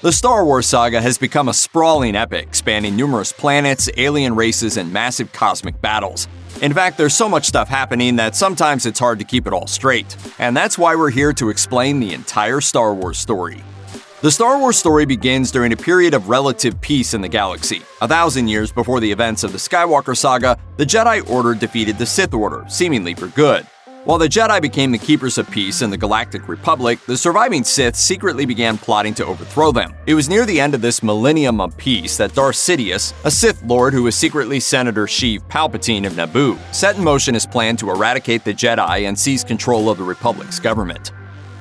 The Star Wars saga has become a sprawling epic spanning numerous planets, alien races, and massive cosmic battles. In fact, there's so much stuff happening that sometimes it's hard to keep it all straight. And that's why we're here to explain the entire Star Wars story. The Star Wars story begins during a period of relative peace in the galaxy. 1,000 years before the events of the Skywalker saga, the Jedi Order defeated the Sith Order, seemingly for good. While the Jedi became the keepers of peace in the Galactic Republic, the surviving Sith secretly began plotting to overthrow them. It was near the end of this millennium of peace that Darth Sidious, a Sith Lord who was secretly Senator Sheev Palpatine of Naboo, set in motion his plan to eradicate the Jedi and seize control of the Republic's government.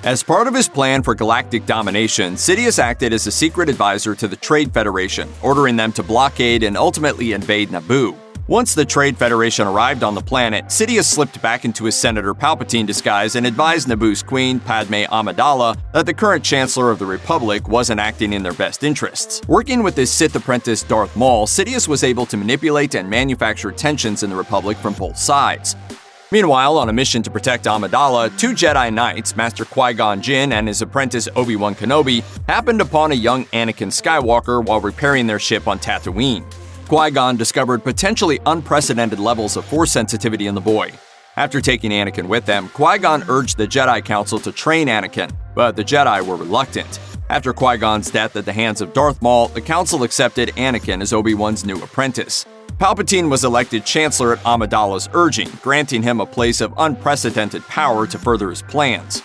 As part of his plan for galactic domination, Sidious acted as a secret advisor to the Trade Federation, ordering them to blockade and ultimately invade Naboo. Once the Trade Federation arrived on the planet, Sidious slipped back into his Senator Palpatine disguise and advised Naboo's queen, Padme Amidala, that the current Chancellor of the Republic wasn't acting in their best interests. Working with his Sith apprentice Darth Maul, Sidious was able to manipulate and manufacture tensions in the Republic from both sides. Meanwhile, on a mission to protect Amidala, two Jedi Knights, Master Qui-Gon Jinn and his apprentice Obi-Wan Kenobi, happened upon a young Anakin Skywalker while repairing their ship on Tatooine. Qui-Gon discovered potentially unprecedented levels of force sensitivity in the boy. After taking Anakin with them, Qui-Gon urged the Jedi Council to train Anakin, but the Jedi were reluctant. After Qui-Gon's death at the hands of Darth Maul, the Council accepted Anakin as Obi-Wan's new apprentice. Palpatine was elected Chancellor at Amidala's urging, granting him a place of unprecedented power to further his plans.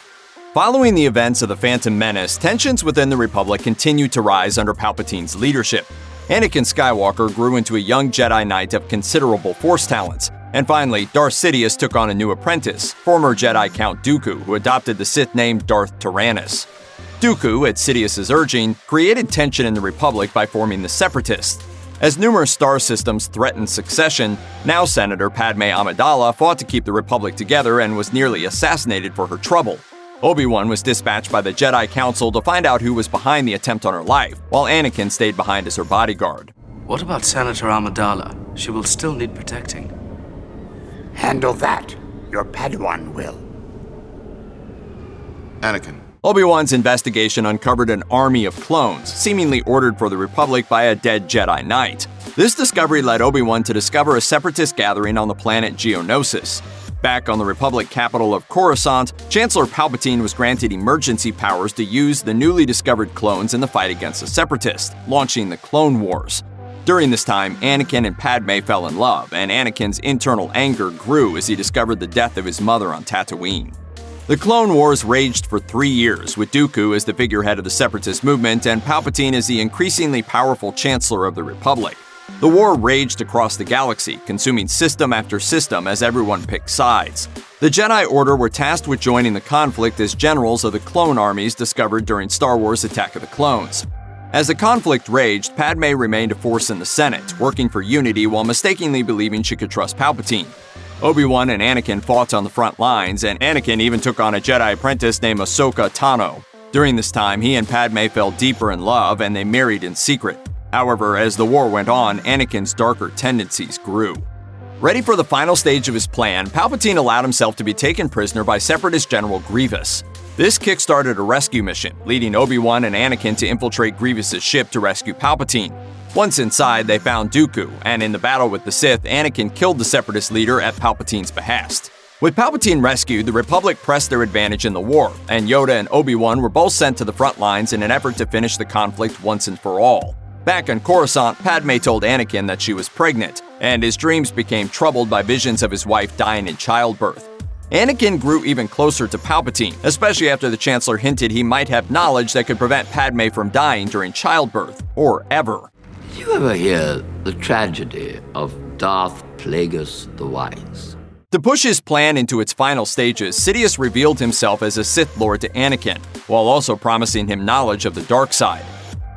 Following the events of the Phantom Menace, tensions within the Republic continued to rise under Palpatine's leadership. Anakin Skywalker grew into a young Jedi Knight of considerable force talents. And finally, Darth Sidious took on a new apprentice, former Jedi Count Dooku, who adopted the Sith name Darth Tyrannus. Dooku, at Sidious's urging, created tension in the Republic by forming the Separatists. As numerous star systems threatened succession, now Senator Padme Amidala fought to keep the Republic together and was nearly assassinated for her trouble. Obi-Wan was dispatched by the Jedi Council to find out who was behind the attempt on her life, while Anakin stayed behind as her bodyguard. What about Senator Amidala? She will still need protecting. Handle that. Your Padawan will. Anakin. Obi-Wan's investigation uncovered an army of clones, seemingly ordered for the Republic by a dead Jedi Knight. This discovery led Obi-Wan to discover a separatist gathering on the planet Geonosis. Back on the Republic capital of Coruscant, Chancellor Palpatine was granted emergency powers to use the newly discovered clones in the fight against the Separatists, launching the Clone Wars. During this time, Anakin and Padme fell in love, and Anakin's internal anger grew as he discovered the death of his mother on Tatooine. The Clone Wars raged for 3 years, with Dooku as the figurehead of the Separatist movement and Palpatine as the increasingly powerful Chancellor of the Republic. The war raged across the galaxy, consuming system after system as everyone picked sides. The Jedi Order were tasked with joining the conflict as generals of the clone armies discovered during Star Wars: Attack of the Clones. As the conflict raged, Padme remained a force in the Senate, working for unity while mistakenly believing she could trust Palpatine. Obi-Wan and Anakin fought on the front lines, and Anakin even took on a Jedi apprentice named Ahsoka Tano. During this time, he and Padme fell deeper in love, and they married in secret. However, as the war went on, Anakin's darker tendencies grew. Ready for the final stage of his plan, Palpatine allowed himself to be taken prisoner by Separatist General Grievous. This kick-started a rescue mission, leading Obi-Wan and Anakin to infiltrate Grievous's ship to rescue Palpatine. Once inside, they found Dooku, and in the battle with the Sith, Anakin killed the Separatist leader at Palpatine's behest. With Palpatine rescued, the Republic pressed their advantage in the war, and Yoda and Obi-Wan were both sent to the front lines in an effort to finish the conflict once and for all. Back on Coruscant, Padme told Anakin that she was pregnant, and his dreams became troubled by visions of his wife dying in childbirth. Anakin grew even closer to Palpatine, especially after the Chancellor hinted he might have knowledge that could prevent Padme from dying during childbirth, or ever. Did you ever hear the tragedy of Darth Plagueis the Wise? To push his plan into its final stages, Sidious revealed himself as a Sith Lord to Anakin, while also promising him knowledge of the dark side.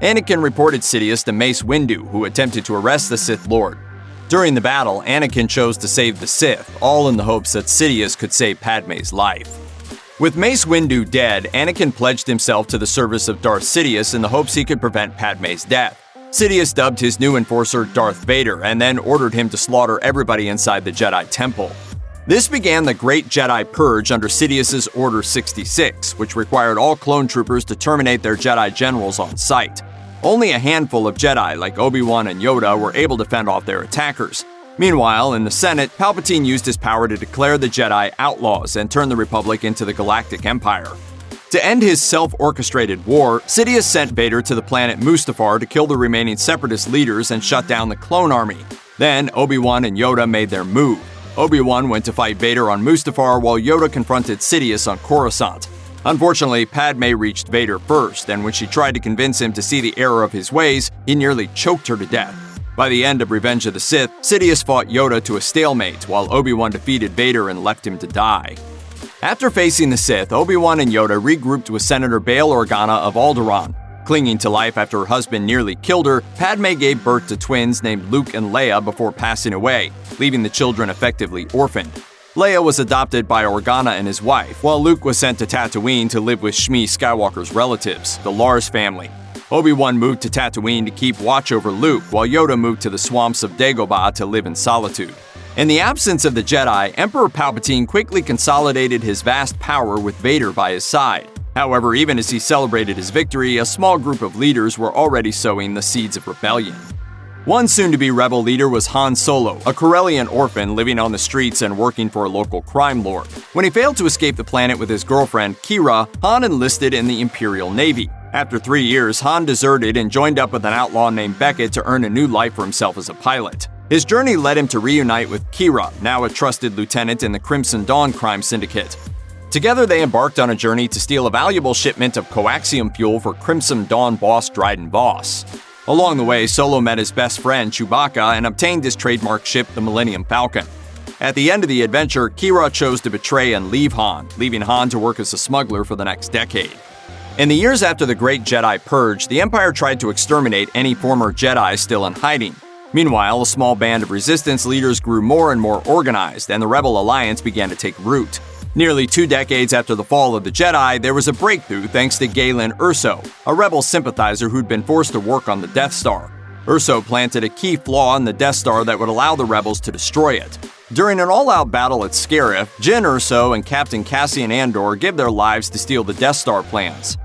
Anakin reported Sidious to Mace Windu, who attempted to arrest the Sith Lord. During the battle, Anakin chose to save the Sith, all in the hopes that Sidious could save Padme's life. With Mace Windu dead, Anakin pledged himself to the service of Darth Sidious in the hopes he could prevent Padme's death. Sidious dubbed his new enforcer Darth Vader and then ordered him to slaughter everybody inside the Jedi Temple. This began the Great Jedi Purge under Sidious's Order 66, which required all clone troopers to terminate their Jedi generals on sight. Only a handful of Jedi, like Obi-Wan and Yoda, were able to fend off their attackers. Meanwhile, in the Senate, Palpatine used his power to declare the Jedi outlaws and turn the Republic into the Galactic Empire. To end his self-orchestrated war, Sidious sent Vader to the planet Mustafar to kill the remaining Separatist leaders and shut down the clone army. Then, Obi-Wan and Yoda made their move. Obi-Wan went to fight Vader on Mustafar while Yoda confronted Sidious on Coruscant. Unfortunately, Padme reached Vader first, and when she tried to convince him to see the error of his ways, he nearly choked her to death. By the end of Revenge of the Sith, Sidious fought Yoda to a stalemate, while Obi-Wan defeated Vader and left him to die. After facing the Sith, Obi-Wan and Yoda regrouped with Senator Bail Organa of Alderaan. Clinging to life after her husband nearly killed her, Padme gave birth to twins named Luke and Leia before passing away, leaving the children effectively orphaned. Leia was adopted by Organa and his wife, while Luke was sent to Tatooine to live with Shmi Skywalker's relatives, the Lars family. Obi-Wan moved to Tatooine to keep watch over Luke, while Yoda moved to the swamps of Dagobah to live in solitude. In the absence of the Jedi, Emperor Palpatine quickly consolidated his vast power with Vader by his side. However, even as he celebrated his victory, a small group of leaders were already sowing the seeds of rebellion. One soon-to-be rebel leader was Han Solo, a Corellian orphan living on the streets and working for a local crime lord. When he failed to escape the planet with his girlfriend, Kira, Han enlisted in the Imperial Navy. After 3 years, Han deserted and joined up with an outlaw named Beckett to earn a new life for himself as a pilot. His journey led him to reunite with Kira, now a trusted lieutenant in the Crimson Dawn crime syndicate. Together, they embarked on a journey to steal a valuable shipment of coaxium fuel for Crimson Dawn boss Dryden Voss. Along the way, Solo met his best friend Chewbacca and obtained his trademark ship, the Millennium Falcon. At the end of the adventure, Kira chose to betray and leave Han, leaving Han to work as a smuggler for the next decade. In the years after the Great Jedi Purge, the Empire tried to exterminate any former Jedi still in hiding. Meanwhile, a small band of resistance leaders grew more and more organized, and the Rebel Alliance began to take root. Nearly 2 decades after the fall of the Jedi, there was a breakthrough thanks to Galen Erso, a rebel sympathizer who'd been forced to work on the Death Star. Erso planted a key flaw in the Death Star that would allow the rebels to destroy it. During an all-out battle at Scarif, Jyn Erso and Captain Cassian Andor give their lives to steal the Death Star plans.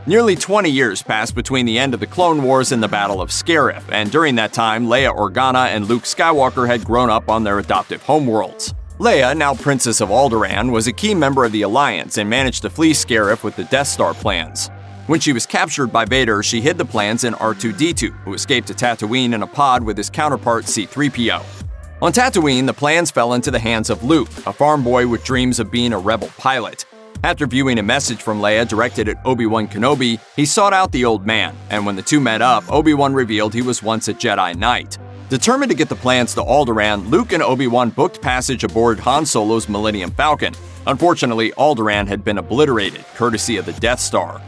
Nearly 20 years passed between the end of the Clone Wars and the Battle of Scarif, and during that time, Leia Organa and Luke Skywalker had grown up on their adoptive homeworlds. Leia, now Princess of Alderaan, was a key member of the Alliance and managed to flee Scarif with the Death Star plans. When she was captured by Vader, she hid the plans in R2-D2, who escaped to Tatooine in a pod with his counterpart C-3PO. On Tatooine, the plans fell into the hands of Luke, a farm boy with dreams of being a rebel pilot. After viewing a message from Leia directed at Obi-Wan Kenobi, he sought out the old man, and when the two met up, Obi-Wan revealed he was once a Jedi Knight. Determined to get the plans to Alderaan, Luke and Obi-Wan booked passage aboard Han Solo's Millennium Falcon. Unfortunately, Alderaan had been obliterated, courtesy of the Death Star.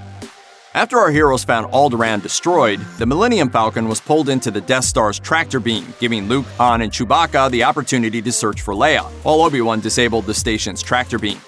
After our heroes found Alderaan destroyed, the Millennium Falcon was pulled into the Death Star's tractor beam, giving Luke, Han, and Chewbacca the opportunity to search for Leia, while Obi-Wan disabled the station's tractor beam.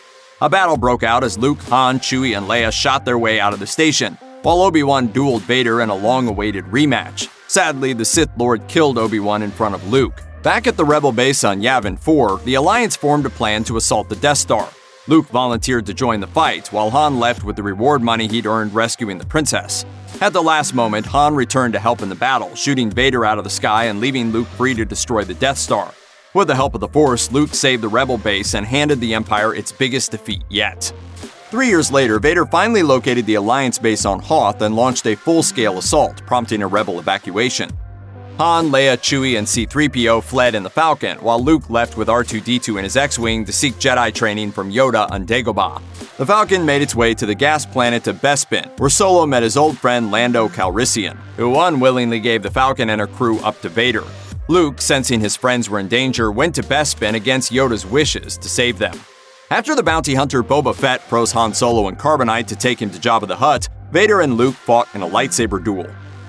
A battle broke out as Luke, Han, Chewie, and Leia shot their way out of the station, while Obi-Wan dueled Vader in a long-awaited rematch. Sadly, the Sith Lord killed Obi-Wan in front of Luke. Back at the Rebel base on Yavin 4, the Alliance formed a plan to assault the Death Star. Luke volunteered to join the fight, while Han left with the reward money he'd earned rescuing the princess. At the last moment, Han returned to help in the battle, shooting Vader out of the sky and leaving Luke free to destroy the Death Star. With the help of the Force, Luke saved the Rebel base and handed the Empire its biggest defeat yet. 3 years later, Vader finally located the Alliance base on Hoth and launched a full-scale assault, prompting a Rebel evacuation. Han, Leia, Chewie, and C-3PO fled in the Falcon, while Luke left with R2-D2 in his X-Wing to seek Jedi training from Yoda on Dagobah. The Falcon made its way to the gas planet of Bespin, where Solo met his old friend Lando Calrissian, who unwillingly gave the Falcon and her crew up to Vader. Luke, sensing his friends were in danger, went to Bespin against Yoda's wishes to save them. After the bounty hunter Boba Fett froze Han Solo in carbonite to take him to Jabba the Hutt, Vader and Luke fought in a lightsaber duel.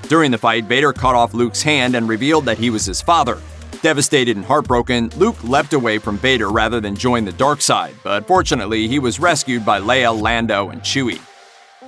During the fight, Vader cut off Luke's hand and revealed that he was his father. Devastated and heartbroken, Luke leapt away from Vader rather than join the dark side, but fortunately he was rescued by Leia, Lando, and Chewie.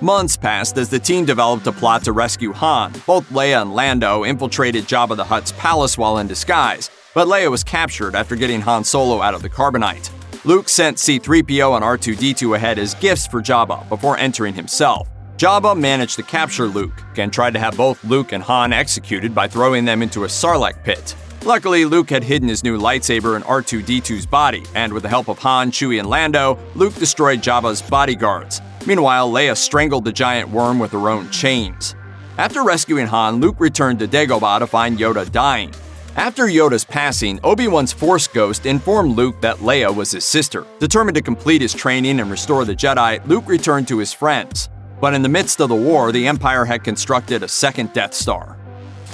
Months passed as the team developed a plot to rescue Han. Both Leia and Lando infiltrated Jabba the Hutt's palace while in disguise, but Leia was captured after getting Han Solo out of the carbonite. Luke sent C-3PO and R2-D2 ahead as gifts for Jabba before entering himself. Jabba managed to capture Luke and tried to have both Luke and Han executed by throwing them into a Sarlacc pit. Luckily, Luke had hidden his new lightsaber in R2-D2's body, and with the help of Han, Chewie, and Lando, Luke destroyed Jabba's bodyguards. Meanwhile, Leia strangled the giant worm with her own chains. After rescuing Han, Luke returned to Dagobah to find Yoda dying. After Yoda's passing, Obi-Wan's Force Ghost informed Luke that Leia was his sister. Determined to complete his training and restore the Jedi, Luke returned to his friends. But in the midst of the war, the Empire had constructed a second Death Star.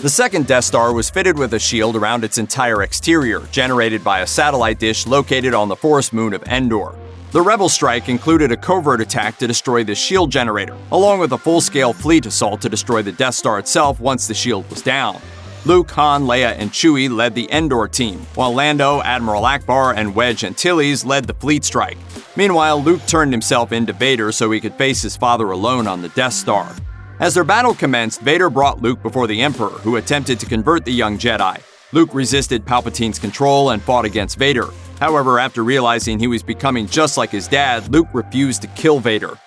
The second Death Star was fitted with a shield around its entire exterior, generated by a satellite dish located on the forest moon of Endor. The Rebel strike included a covert attack to destroy the shield generator, along with a full-scale fleet assault to destroy the Death Star itself once the shield was down. Luke, Han, Leia, and Chewie led the Endor team, while Lando, Admiral Akbar, and Wedge Antilles led the fleet strike. Meanwhile, Luke turned himself into Vader so he could face his father alone on the Death Star. As their battle commenced, Vader brought Luke before the Emperor, who attempted to convert the young Jedi. Luke resisted Palpatine's control and fought against Vader. However, after realizing he was becoming just like his dad, Luke refused to kill Vader.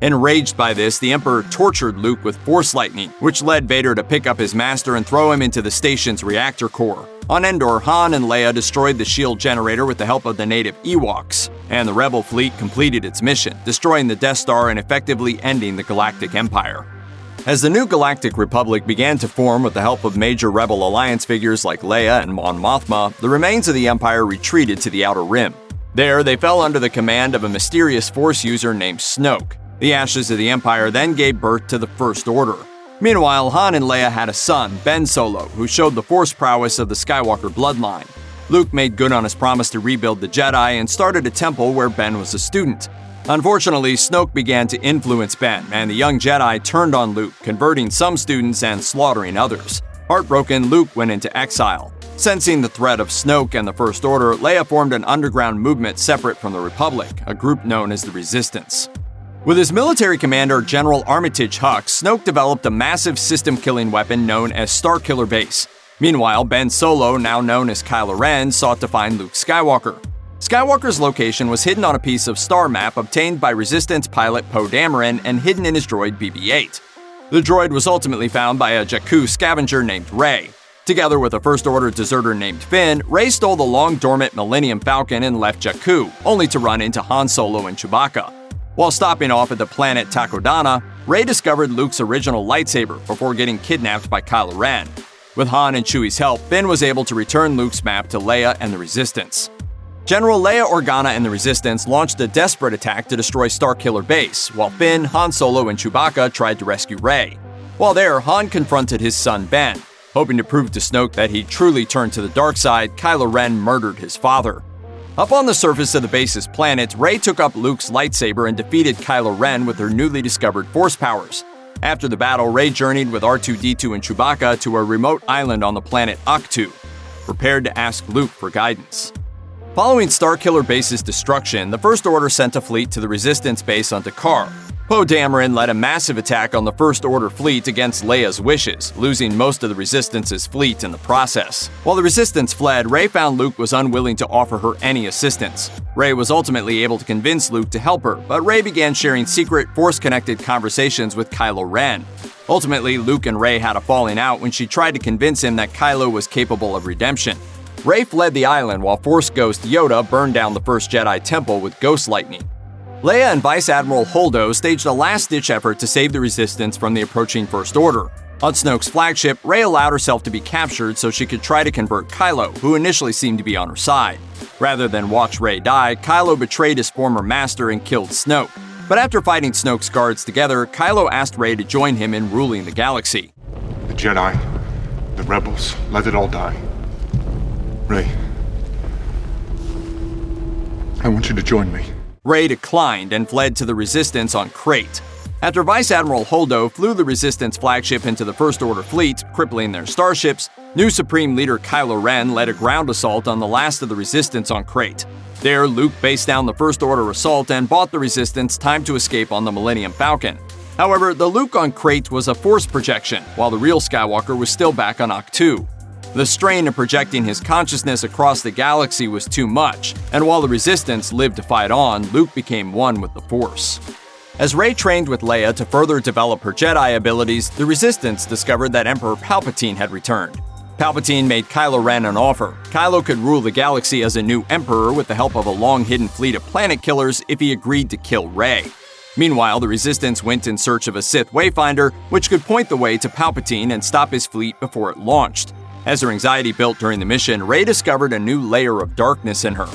Enraged by this, the Emperor tortured Luke with Force Lightning, which led Vader to pick up his master and throw him into the station's reactor core. On Endor, Han and Leia destroyed the shield generator with the help of the native Ewoks, and the Rebel fleet completed its mission, destroying the Death Star and effectively ending the Galactic Empire. As the new Galactic Republic began to form with the help of major Rebel Alliance figures like Leia and Mon Mothma, the remains of the Empire retreated to the Outer Rim. There, they fell under the command of a mysterious Force user named Snoke. The ashes of the Empire then gave birth to the First Order. Meanwhile, Han and Leia had a son, Ben Solo, who showed the Force prowess of the Skywalker bloodline. Luke made good on his promise to rebuild the Jedi and started a temple where Ben was a student. Unfortunately, Snoke began to influence Ben, and the young Jedi turned on Luke, converting some students and slaughtering others. Heartbroken, Luke went into exile. Sensing the threat of Snoke and the First Order, Leia formed an underground movement separate from the Republic, a group known as the Resistance. With his military commander, General Armitage Hux, Snoke developed a massive system-killing weapon known as Starkiller Base. Meanwhile, Ben Solo, now known as Kylo Ren, sought to find Luke Skywalker. Skywalker's location was hidden on a piece of star map obtained by Resistance pilot Poe Dameron and hidden in his droid BB-8. The droid was ultimately found by a Jakku scavenger named Rey. Together with a First Order deserter named Finn, Rey stole the long-dormant Millennium Falcon and left Jakku, only to run into Han Solo and Chewbacca. While stopping off at the planet Takodana, Rey discovered Luke's original lightsaber before getting kidnapped by Kylo Ren. With Han and Chewie's help, Finn was able to return Luke's map to Leia and the Resistance. General Leia Organa and the Resistance launched a desperate attack to destroy Starkiller Base, while Finn, Han Solo, and Chewbacca tried to rescue Rey. While there, Han confronted his son Ben. Hoping to prove to Snoke that he truly turned to the dark side, Kylo Ren murdered his father. Up on the surface of the base's planet, Rey took up Luke's lightsaber and defeated Kylo Ren with her newly discovered Force powers. After the battle, Rey journeyed with R2-D2 and Chewbacca to a remote island on the planet Ahch-To, prepared to ask Luke for guidance. Following Starkiller Base's destruction, the First Order sent a fleet to the Resistance base on Dakar. Poe Dameron led a massive attack on the First Order fleet against Leia's wishes, losing most of the Resistance's fleet in the process. While the Resistance fled, Rey found Luke was unwilling to offer her any assistance. Rey was ultimately able to convince Luke to help her, but Rey began sharing secret, Force-connected conversations with Kylo Ren. Ultimately, Luke and Rey had a falling out when she tried to convince him that Kylo was capable of redemption. Rey fled the island while Force Ghost Yoda burned down the first Jedi Temple with Ghost Lightning. Leia and Vice Admiral Holdo staged a last-ditch effort to save the Resistance from the approaching First Order. On Snoke's flagship, Rey allowed herself to be captured so she could try to convert Kylo, who initially seemed to be on her side. Rather than watch Rey die, Kylo betrayed his former master and killed Snoke. But after fighting Snoke's guards together, Kylo asked Rey to join him in ruling the galaxy. The Jedi, the rebels, let it all die. Rey, I want you to join me. Rey declined and fled to the Resistance on Crate. After Vice Admiral Holdo flew the Resistance flagship into the First Order fleet, crippling their starships, new Supreme Leader Kylo Ren led a ground assault on the last of the Resistance on Crate. There, Luke faced down the First Order assault and bought the Resistance time to escape on the Millennium Falcon. However, the Luke on Crate was a Force projection, while the real Skywalker was still back on Ahch-To. The strain of projecting his consciousness across the galaxy was too much, and while the Resistance lived to fight on, Luke became one with the Force. As Rey trained with Leia to further develop her Jedi abilities, the Resistance discovered that Emperor Palpatine had returned. Palpatine made Kylo Ren an offer. Kylo could rule the galaxy as a new Emperor with the help of a long-hidden fleet of planet killers if he agreed to kill Rey. Meanwhile, the Resistance went in search of a Sith Wayfinder, which could point the way to Palpatine and stop his fleet before it launched. As her anxiety built during the mission, Rey discovered a new layer of darkness in her.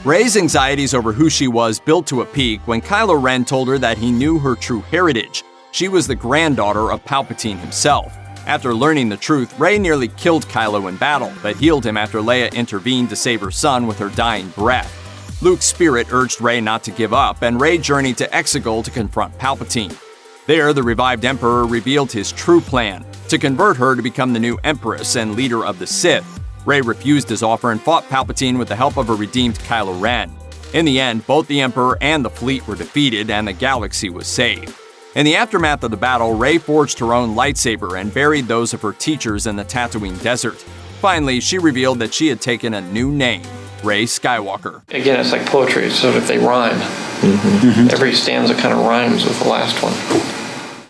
Rey's anxieties over who she was built to a peak when Kylo Ren told her that he knew her true heritage. She was the granddaughter of Palpatine himself. After learning the truth, Rey nearly killed Kylo in battle, but healed him after Leia intervened to save her son with her dying breath. Luke's spirit urged Rey not to give up, and Rey journeyed to Exegol to confront Palpatine. There, the revived Emperor revealed his true plan, to convert her to become the new Empress and leader of the Sith. Rey refused his offer and fought Palpatine with the help of a redeemed Kylo Ren. In the end, both the Emperor and the fleet were defeated and the galaxy was saved. In the aftermath of the battle, Rey forged her own lightsaber and buried those of her teachers in the Tatooine desert. Finally, she revealed that she had taken a new name, Rey Skywalker. Again, it's like poetry, so if they rhyme, every stanza kind of rhymes with the last one.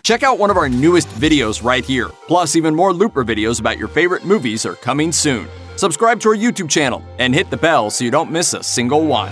Check out one of our newest videos right here. Plus, even more Looper videos about your favorite movies are coming soon. Subscribe to our YouTube channel and hit the bell so you don't miss a single one.